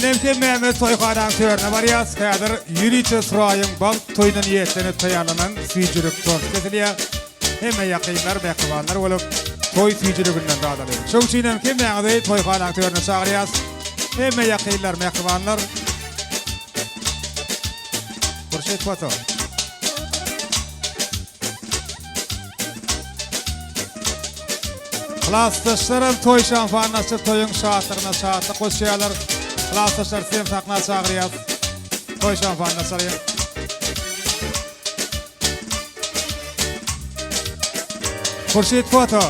Speaker 3: Lemke Mehmet toyxanaň törüne barýas, häzir ýüriçe Suraýyň bag toýunyň ýetlenip taýanlanan süýjürük tortkesilýär. Hemme ýakynlar, mehribanlar bolup toy süýjürüginden dadalýar. Şol üçin kim mäňde toyxanaň törüne çagyrýas. Hemme ýakynlar, mehribanlar. Kurşet foto. Klasdaşlarym toy şampanasy toyuň şahatyryna şahatlyk goşýarlar. Klasdaşlar sen sakna çagyrýar. Toy şampanasy. Kurşet foto.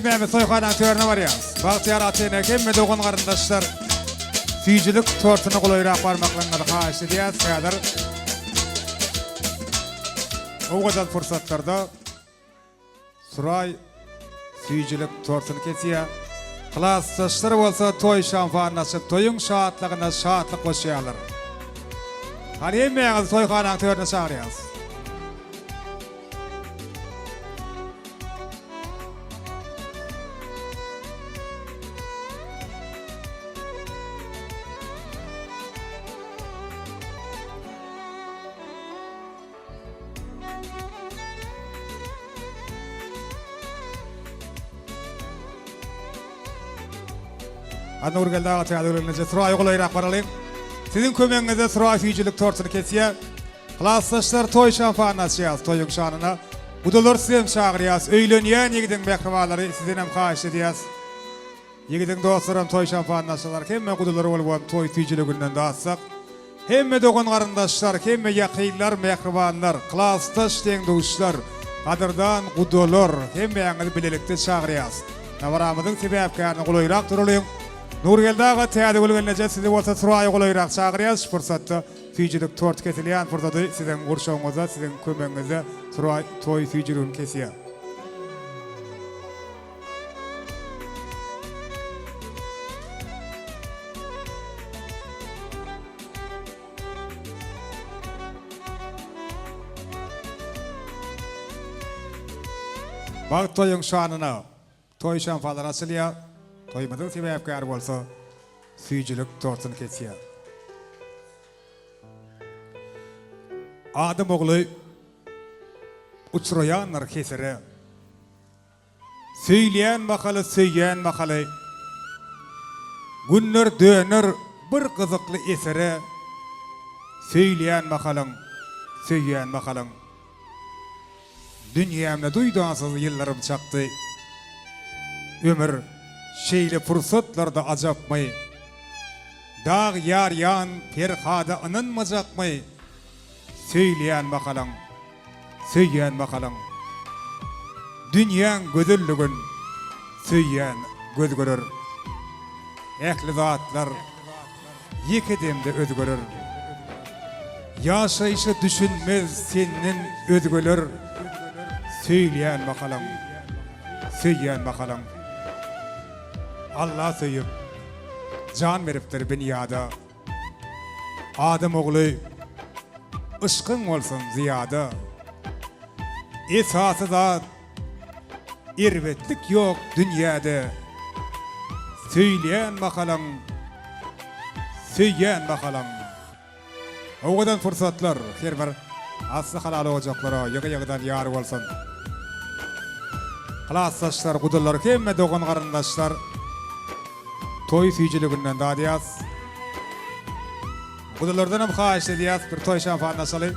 Speaker 3: Mehmet toyxanaň törüne barýas. Bagtyar atyna hemme dogan garyndaşlar süýjülük tortuny golaýrak barmaklaryny haýyş edýär. Häzir O kadar fırsatlarda Suray süýjilik tortuny kesiýär. Klassdaşlar bolsa toy şampanlaşyp toyuň şatlygyna şatlyk goşýarlar. Hali emmeňiz toýxanaň törüne çagyrýas. Anur geldi teadürlerinize Suray golayrak baralyk. Sizin kömeňiňizde Suray süýjilik tortuny kesýär. Klassdaşlar toy şampanlaşýar toyuň şanyna. Budalar sizem çagyrýas. Öýlenýän ýigidin mehribalary sizden hem haýyş edýäs. Ýigidin dostlaram toy şampanlaşýarlar. Hemme budalar bolup toy süýjiliginden daşsak. Hemme dogan garyndaşlar, hemme ýakynlar, mehribanlar, klassdaş deňduşlar, gadyrdan gudalar hemmeňizi bilelikde çagyrýas. Nawaramyzyň sebäpkärini golayrak duralyň. Nurgeldaga täze bolgenleje sizi bolsa Suray golayrak çagyrýas. Fursatda süýjilik tort kesilýän fursaty sizin gurşagyňyza, sizin kömeňize Suray toy süýjiligini kesýär. Bak toyun şanyna, toy şampanlar açylýar. Toymyzyň sebäpkäri bolsa süýjilik tortuny kesýär. Adam ogly uçraýanlar kesere. Süýleýän bakaly, süýýän bakaly. Günler döner bir gyzykly esere. Süýleýän bakalyň, süýýän bakalyň. Dünýämde duýdansyz ýyllarym çakdy. Ömür şeýle fursatlarda ajapmy. Dağ ýar ýan perhada anynmajakmy? Süýleýän bakalyň, süýýän bakalyň. Dünýäň gözelligin süýýän göz görür. Ähli zatlar ýekidemde özgörür. Ýaşaýşy düşünmez senden özgöler. Süýleýän bakalyň, süýýän bakalyň. Allah söýüp can beripdir dünýada. Adam ogly ışkyň bolsun ziyada. Esasy zat irwetlik ýok dünýäde. Süýleýän bakalyň, süýýän bakalyň. Owadan fursatlar her bir asly halal oljaklara ýaga-ýagadan ýar bolsun. Klassdaşlar, gudalar, hemme dogan garyndaşlar toy süýjiliginden dadýas. Gudalardan hem haýyş edýäs, bir toy şampanlaşaly.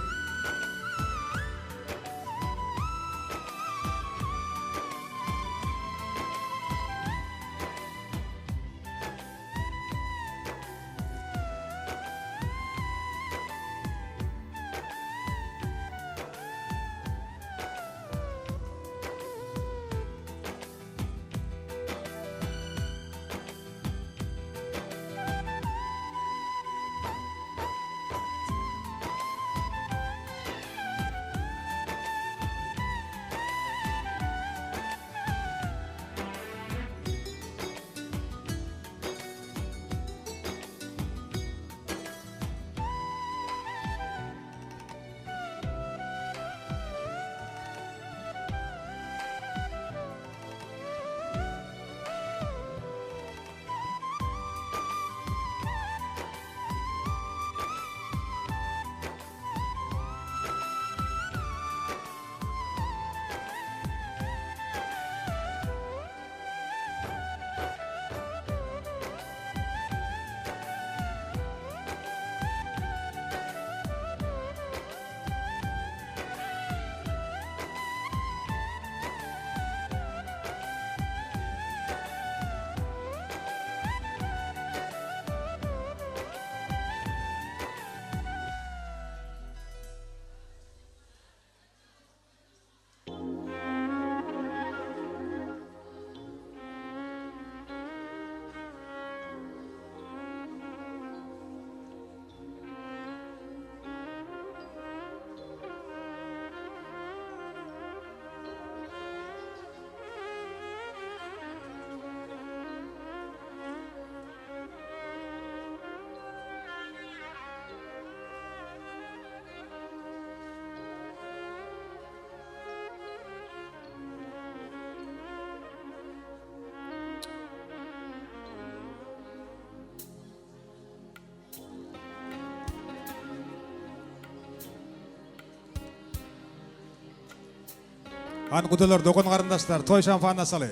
Speaker 3: An gudalar, dogon qarindaşlar, toy şampanna saly.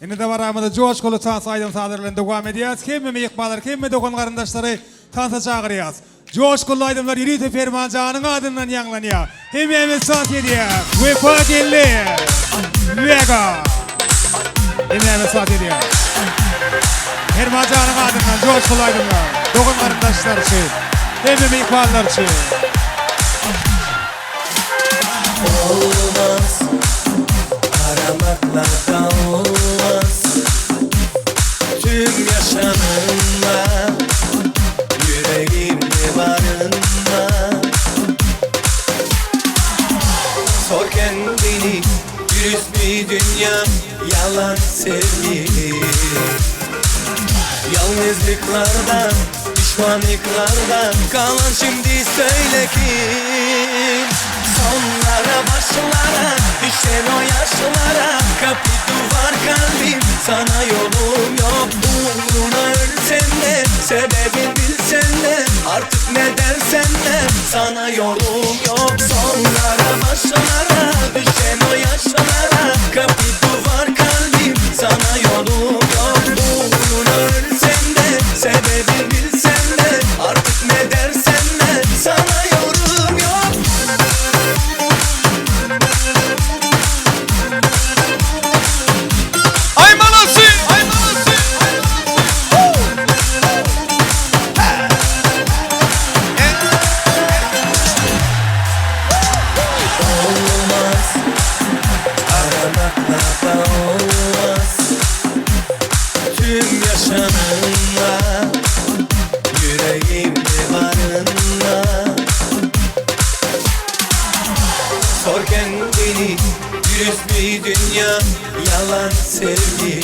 Speaker 3: Indi de baramada coşkulu tans aydın sadırlığında devam ediyaz. Kemme meyikbalar, kemme dokun qarindaşları tansa çağırıyaz. Coşkulu aydınlar yürüyte fermancanın adından yanlanıyor. Hemimiz sans ediyaz. Vefa gelli. Vega. Hemimiz sans ediyaz. Fermancanın adından coşkulu aydınlar. Dokun qarindaşlar için. Hemme meyikbalar için.
Speaker 1: Olmaz, aramakla olmaz. Tüm yaşamınla, yüreğimde barınma. Sor kendini, dürüst bir dünya, yalan sevgi. Yalnızlıklardan, pişmanlıklardan kalan şimdi söyle kim? Sonlara başlara, düşen o yaşlara, kapı duvar kalbim, sana yolum yok. Uğruna ölsen de, sebebin bilsen de, artık ne dersen de, sana yolum yok. Sonlara başlara, düşen o yaşlara, kapı duvar kalbim, sana yolum yok. Uğruna ölsen de, sebebin bilsen de, artık ne dersen de, sana yolum yok.
Speaker 2: Ay manası! Ay manası!
Speaker 1: Olmaz, aramakla da olmaz. Tüm yaşamınla, yüreğimde barınma. Sor kendini, dürüst bir dünya, yalan sevgi.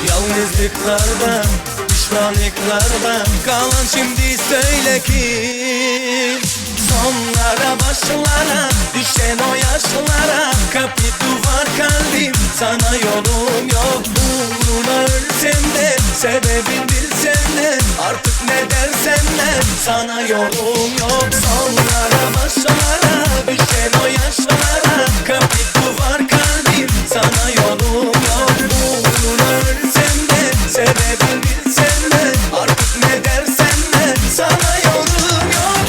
Speaker 1: Yalnızlıklardan, pişmanlıklardan kalan şimdi söyle kim? Sonlara başlara, düşen o yaşlara, kapı duvar kalbim, sana yolum yok. Uğruna ölsem de, sebebin bilsem de, artık ne dersen de, sana yolum yok. Sonlara başlara, düşen o yaşlara, kapı duvar kalbim, sana yolum yok. Uğruna ölsem de, sebebin bilsem de, artık ne dersen de, sana yolum yok.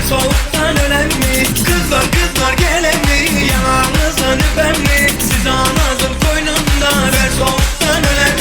Speaker 1: ben soğuktan ölen mi? Kızlar gelen mi? Yanağınızdan öpen mi? Siz anasın koynunda ben soğuktan ölen mi?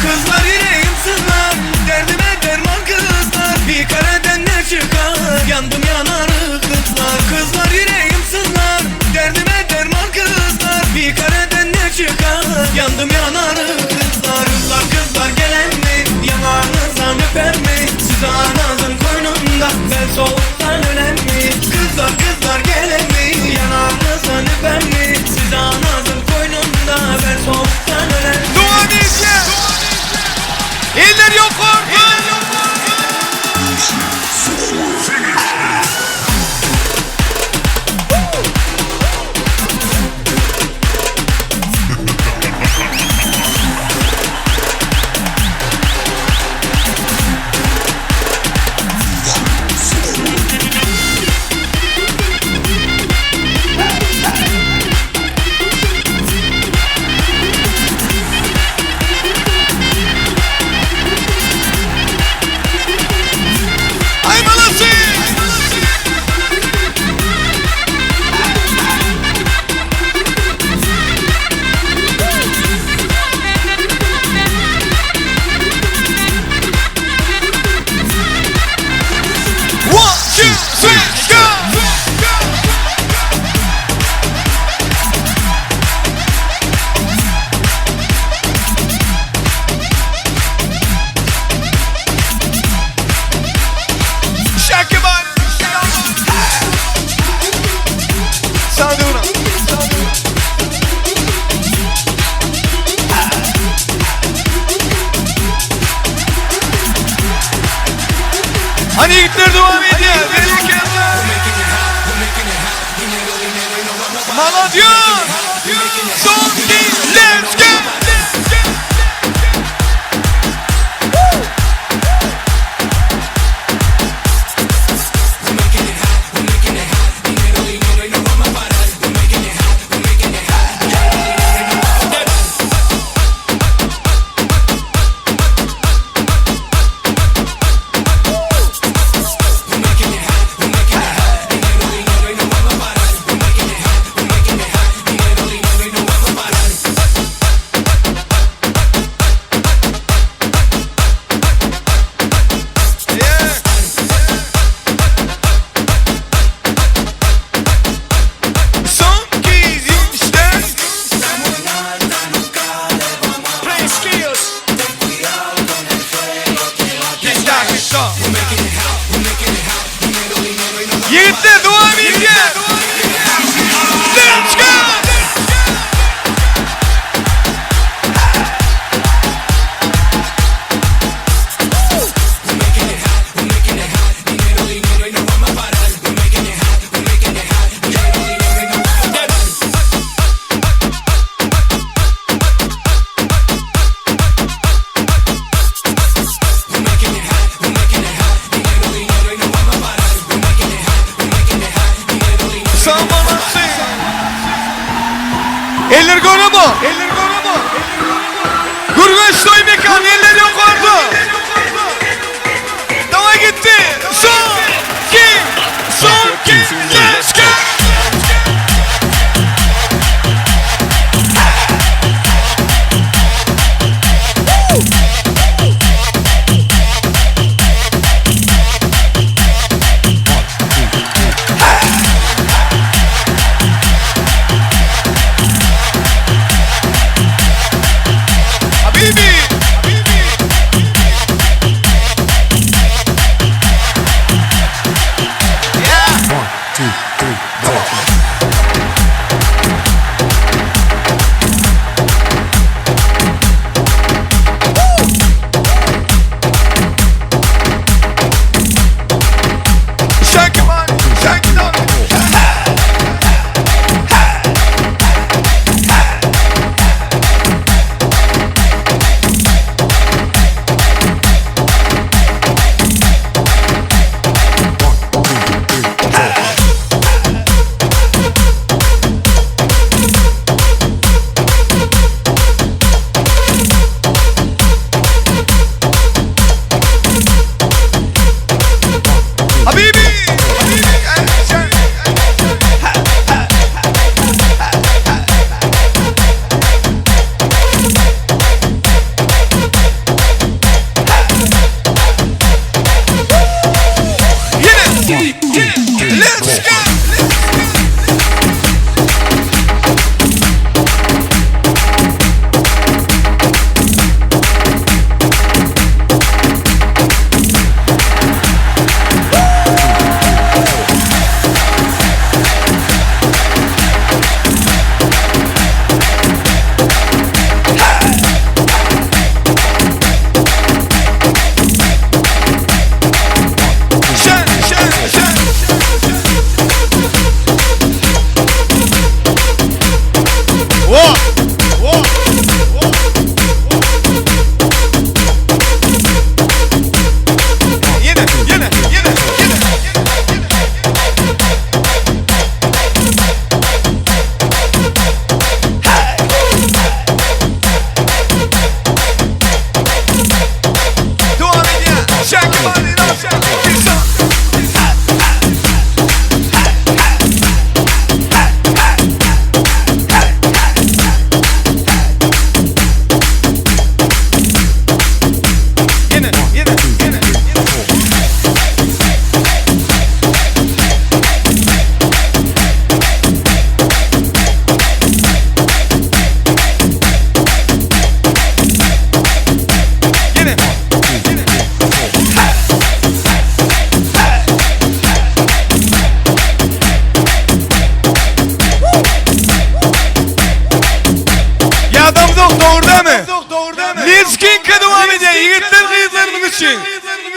Speaker 1: Kızlar yüreğim sızlar, derdime derman kızlar. Bir kareden ne çıkar, yandım yanarı kızlar. Kızlar yüreğim sızlar, derdime derman kızlar. Bir kareden ne çıkar, yandım yanarı kızlar. Kızlar gelen mi, yanağınızdan öper mi? Siz anasın koynunda, ben soğuktan ölen mi? Kızlar gelen mi, yanağınızdan öper mi? Siz anasın koynunda, ben soğuktan ölen mi?
Speaker 2: Dua bizce. Eller yok orada. Hani Hitler devam ediyor. Maladyon. Zombie. Let's go. Yiğitler devam ediyor. Let's go. Eller görüyor mu? Gurgun stoy mekan, eller yok orada. Davay gitti. Son ki, let's go.
Speaker 1: Two.
Speaker 2: Let's go.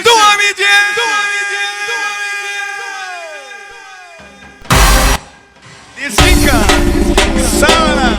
Speaker 2: Devam edin. Lizinka. Sana.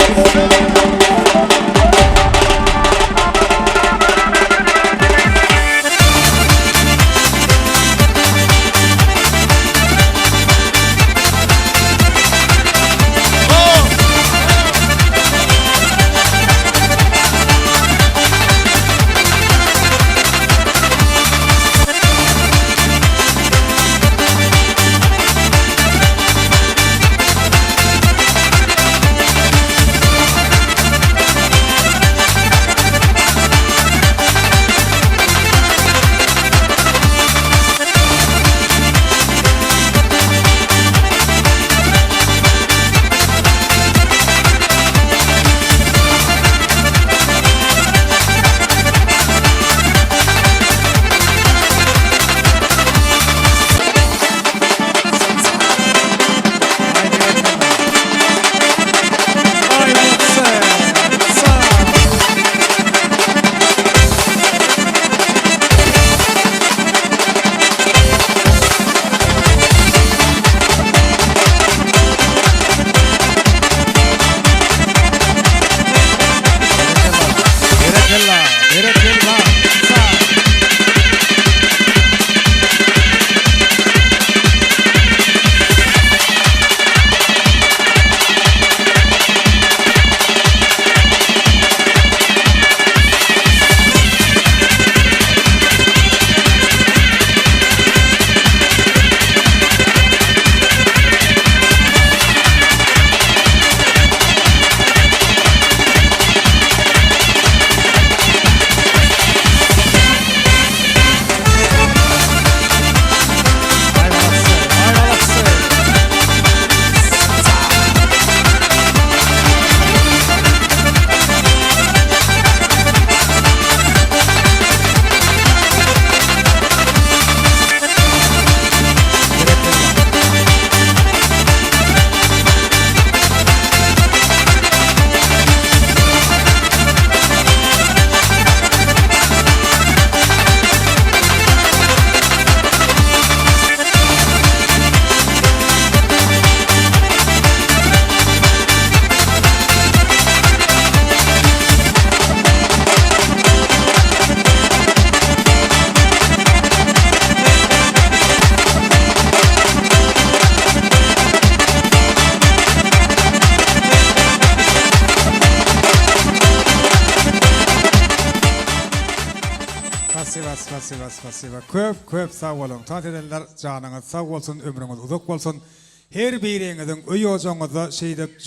Speaker 3: Spasiba. Köp sağ olun. Taat edenler canınız sağ olsun, ömrünüz uzak olsun. Her birinizin öyoğunuza şeydip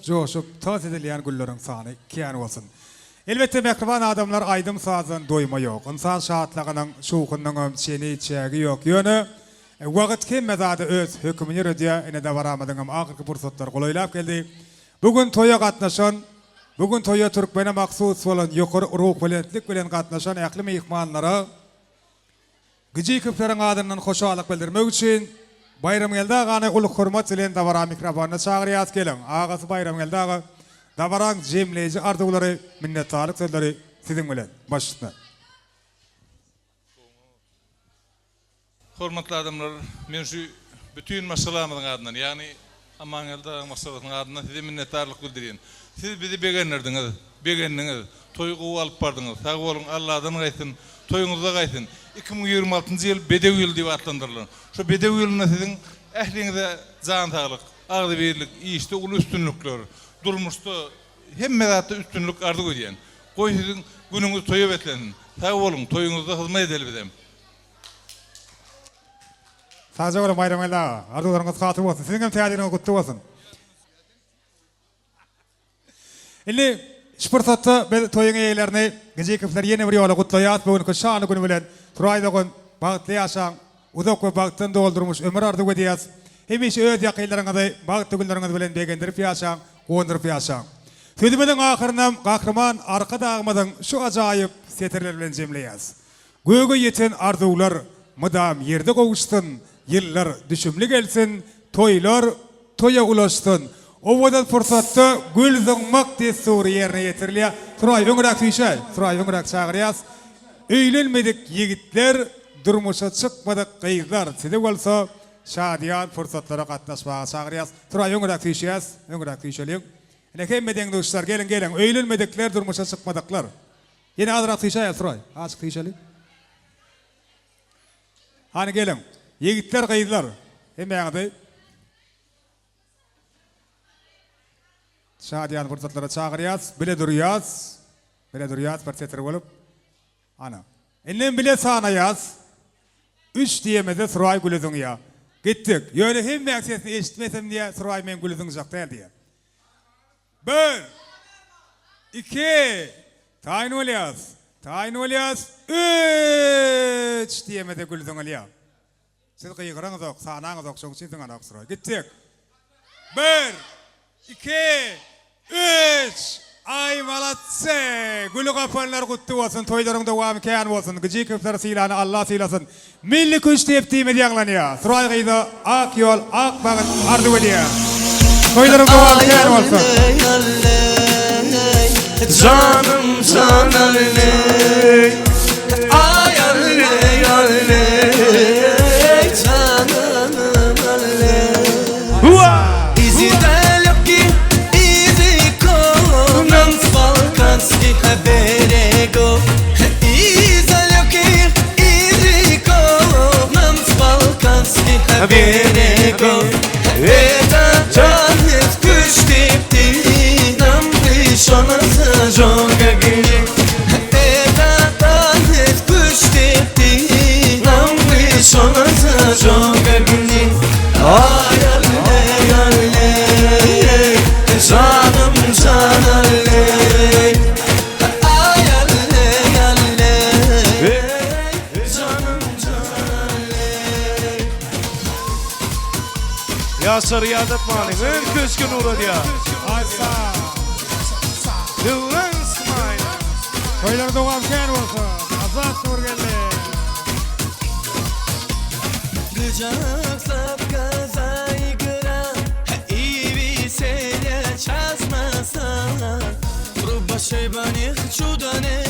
Speaker 3: coşup taat edilen güllerin sani kiyan olsun. Elbette mehriban adamlar aydım sazın doyma yok. İnsan şahatlığının şuğunun seni çeği yok yönü. Wagt kemme zady öz hökmüni ýürüdýär, ene de baramadyňam ahyrky pursatlar golaýlap geldi. Bugün toýa gatnaşan, bugün toýa türkmene maksus bolan ýokary ruh bilentlik bilen gatnaşan ähli mehmanlara Gıcı küplerin adından hoşalık bildirmek için bayram geldi ağane uluk hürmet bilen davara mikrofonuna çağırıyat gelin. Ağası bayram geldi ağa davaran cemleyici ardıqları minnettarlık sözleri sizin bilen başlıkta.
Speaker 2: Hormatly adamlar, men şu bütün masalamyň adynan, ýagny aman geldi masalatyň adynan size minnettarlyk bildirýän. Siz bizi begendiňiz, toýgu alyp bardyňyz. Sag bolun, Allahdan gaýsyn, toýuňyzda gaýsyn. 2026-njy ýyl bedew ýyl diýip atlandyrylar. Şu bedew ýylyna siziň ähliňize jan saglyk, agdy berlik, işde uly üstünlükler, durmuşda hemme zatda üstünlük ardy görýän. Goý siziň günüňiz toýa betlensin. Sag bolun, toýuňyzda hyzmat edeli bizem.
Speaker 3: Sadece ola bayram geldi ağa. Ardıqlarınız hatır olsun. Sizin hem täzeleriniz kutlu olsun. Indi şpırsatda toyun eýlerini gije küpler ýene bir ýola kutlaýat. Bugünkü şany güni bilen Turaýdagyň bagtly ýaşaň, uzak we bagtyn doldurmuş ömür ardy edýäs. Hemişe öz ýakylaryňyzy bagtly günleriňiz bilen begendirip ýaşaň, gondurup ýaşaň. Sözi bilen ahyrynam gahrman arka dagymyň şu ajaýyp setirler bilen jemleýäs. Göge ýeten arzuwlar mydam ýerde gowuşdun. Yıllar düşümlü gelsin, toylar toya ulaşsın. O vadan fırsatda gül zıngmak destur yerine yetirliye. Turay öngürak tüyşay, Turay öngürak çağırıyaz. Öýlenmedik yigitler, durmuşa çıkmadık kıyıklar. Size olsa şadiyan fırsatlara katlaşmağa çağırıyaz. Turay öngürak tüyşayaz, öngürak tüyşayliyin. Yine kemmeden dostlar gelin gelin. Öýlenmedikler, durmuşa çıkmadıklar. Yine adırak tüyşayaz Turay, açık tüyşayliyin. Hani gelin. Yigitler kıydılar. Hemen şadiyan fırsatlara çağırıyaz. Bile duruyaz. Bile duruyaz. Persetir olup. Ana. Enden bile sağınayaz. 3 diyemede Suray gülüdün ya. Gittik. Yöyle hemen sesini eşitmesem diye Suray men gülüdün uzak değil diye. 1 2 tayin olyaz. Tayin olyaz. 3 diyemede gülüdün ya. Siz kıyıkırınız yok, sağınağınız yok, şoň sizin anak Suray. Gittik. 1 2 3 Ay malatse. Gülü kapanlar kutlu olsun, toyların devamı keyan olsun. Gıcı küpler silahını Allah silasın. Milli güç teptiğimi diyanlanıyor. Suray kıydı, ak yol, ak bağın, ardı ediyor. Toyların devamı keyan olsun.
Speaker 1: Canım canım ay alley alley canım alley Easy dalki easy go nam falkanski haberego Easy dalki easy go nam falkanski haberego Eta canım güçtepti nam şonası jonga gili Eta canım güçtepti nam şonası jonga gili Ay alley alley canım can alley Ay alley alley canım can alley
Speaker 2: Yaşar Yadat Malik, ön köşkü nura diye.
Speaker 3: Aysa.
Speaker 2: Yıllan smile.
Speaker 3: Toylar doğam keyan olsun. Azat nur geldi.
Speaker 1: Gıcaksap kazaygıra iyi bir sene çazmasa Ruba şeybani çudane